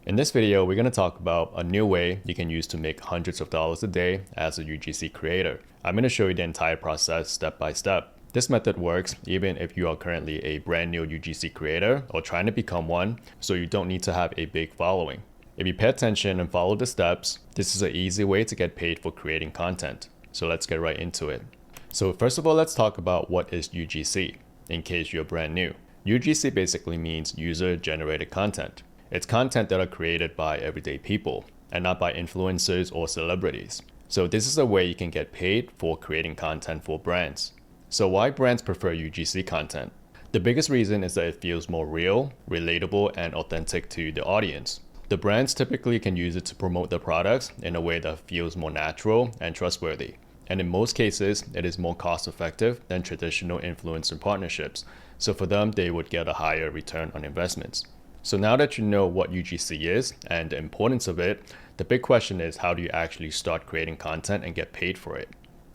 In this video, we're going to talk about a new way you can use to make hundreds of dollars a day as a UGC creator. I'm going to show you the entire process step by step. This method works even if you are currently a brand new UGC creator or trying to become one, so you don't need to have a big following. If you pay attention and follow the steps, this is an easy way to get paid for creating content. So let's get right into it. So first of all, let's talk about what is UGC, in case you're brand new. UGC basically means user-generated content. It's content that are created by everyday people and not by influencers or celebrities. So this is a way you can get paid for creating content for brands. So why brands prefer UGC content? The biggest reason is that it feels more real, relatable, and authentic to the audience. The brands typically can use it to promote their products in a way that feels more natural and trustworthy. And in most cases, it is more cost-effective than traditional influencer partnerships. So for them, they would get a higher return on investments. So now that you know what UGC is and the importance of it, the big question is, how do you actually start creating content and get paid for it?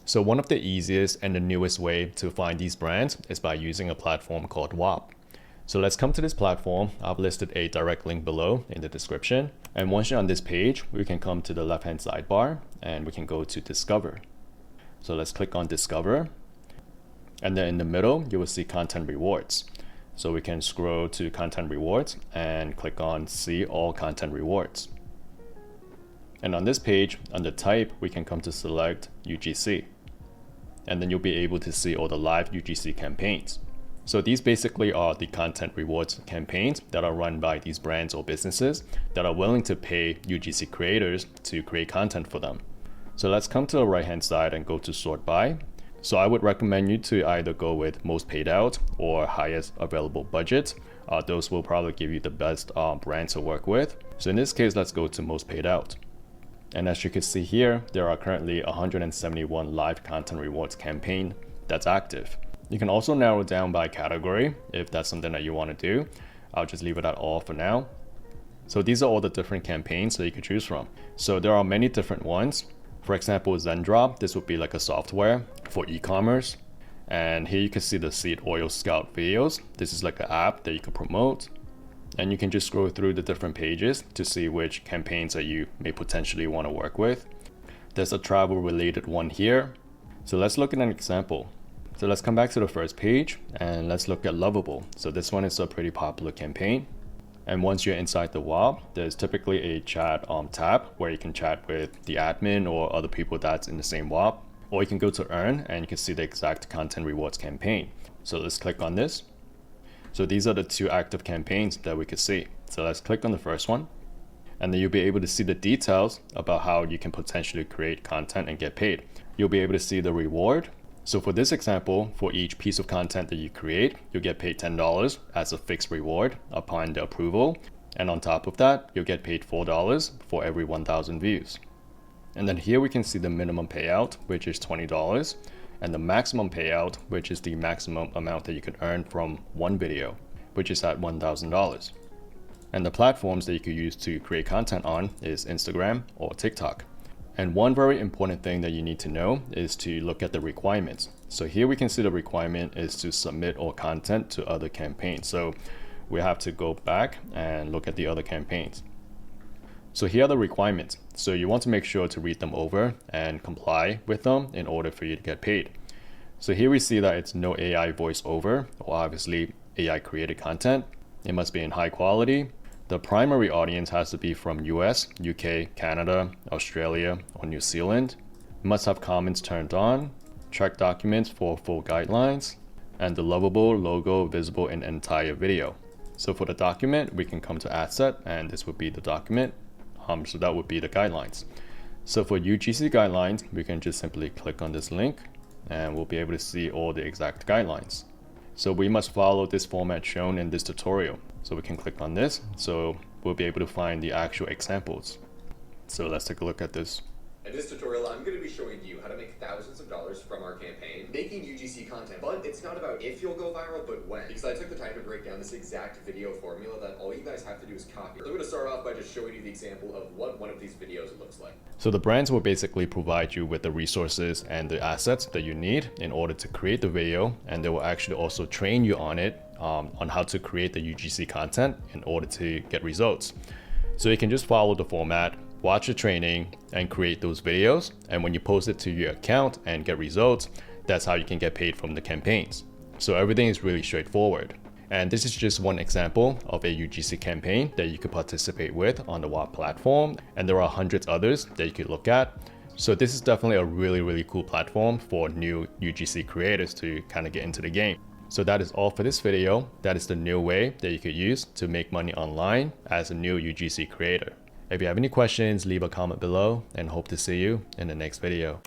So one of the easiest and the newest way to find these brands is by using a platform called Whop. So let's come to this platform. I've listed a direct link below in the description. And once you're on this page, we can come to the left-hand sidebar and we can go to Discover. So let's click on Discover. And then in the middle, you will see Content Rewards. So we can scroll to Content Rewards and click on See All Content Rewards. And on this page, under Type, we can come to select UGC. And then you'll be able to see all the live UGC campaigns. So these basically are the content rewards campaigns that are run by these brands or businesses that are willing to pay UGC creators to create content for them. So let's come to the right-hand side and go to Sort By. So I would recommend you to either go with most paid out or highest available budget. Those will probably give you the best brand to work with. So in this case, let's go to most paid out. And as you can see here, there are currently 171 live content rewards campaign that's active. You can also narrow down by category if that's something that you want to do. I'll just leave it at all for now. So these are all the different campaigns that you can choose from. So there are many different ones. For example, Zendrop, this would be like a software for e-commerce. And here you can see the Seed Oil Scout videos. This is like an app that you can promote. And you can just scroll through the different pages to see which campaigns that you may potentially want to work with. There's a travel related one here. So let's look at an example. So let's come back to the first page and let's look at Lovable. So this one is a pretty popular campaign. And once you're inside the Whop, there's typically a chat tab where you can chat with the admin or other people that's in the same Whop. Or you can go to Earn and you can see the exact content rewards campaign. So let's click on this. So these are the two active campaigns that we could see. So let's click on the first one. And then you'll be able to see the details about how you can potentially create content and get paid. You'll be able to see the reward. So for this example, for each piece of content that you create, you'll get paid $10 as a fixed reward upon the approval. And on top of that, you'll get paid $4 for every 1,000 views. And then here we can see the minimum payout, which is $20, and the maximum payout, which is the maximum amount that you can earn from one video, which is at $1,000. And the platforms that you could use to create content on is Instagram or TikTok. And one very important thing that you need to know is to look at the requirements. So here we can see the requirement is to submit all content to other campaigns. So we have to go back and look at the other campaigns. So here are the requirements. So you want to make sure to read them over and comply with them in order for you to get paid. So here we see that it's no AI voiceover or obviously AI created content. It must be in high quality. The primary audience has to be from US, UK, Canada, Australia, or New Zealand. It must have comments turned on, track documents for full guidelines, and the lovable logo visible in entire video. So for the document, we can come to Asset, and this would be the document. So that would be the guidelines. So for UGC guidelines, we can just simply click on this link, and we'll be able to see all the exact guidelines. So we must follow this format shown in this tutorial. So we can click on this. So we'll be able to find the actual examples. So let's take a look at this. In this tutorial, I'm going to be showing you how to make thousands of dollars from our campaign, making UGC content. But it's not about if you'll go viral, but when. Because I took the time to break down this exact video formula that all you guys have to do is copy. I'm going to start off by just showing you the example of what one of these videos looks like. So the brands will basically provide you with the resources and the assets that you need in order to create the video, and they will actually also train you on it, on how to create the UGC content in order to get results. So you can just follow the format, watch the training, and create those videos. And when you post it to your account and get results, that's how you can get paid from the campaigns. So everything is really straightforward. And this is just one example of a UGC campaign that you could participate with on the Whop platform. And there are hundreds others that you could look at. So this is definitely a really cool platform for new UGC creators to kind of get into the game. So that is all for this video. That is the new way that you could use to make money online as a new UGC creator. If you have any questions, leave a comment below and hope to see you in the next video.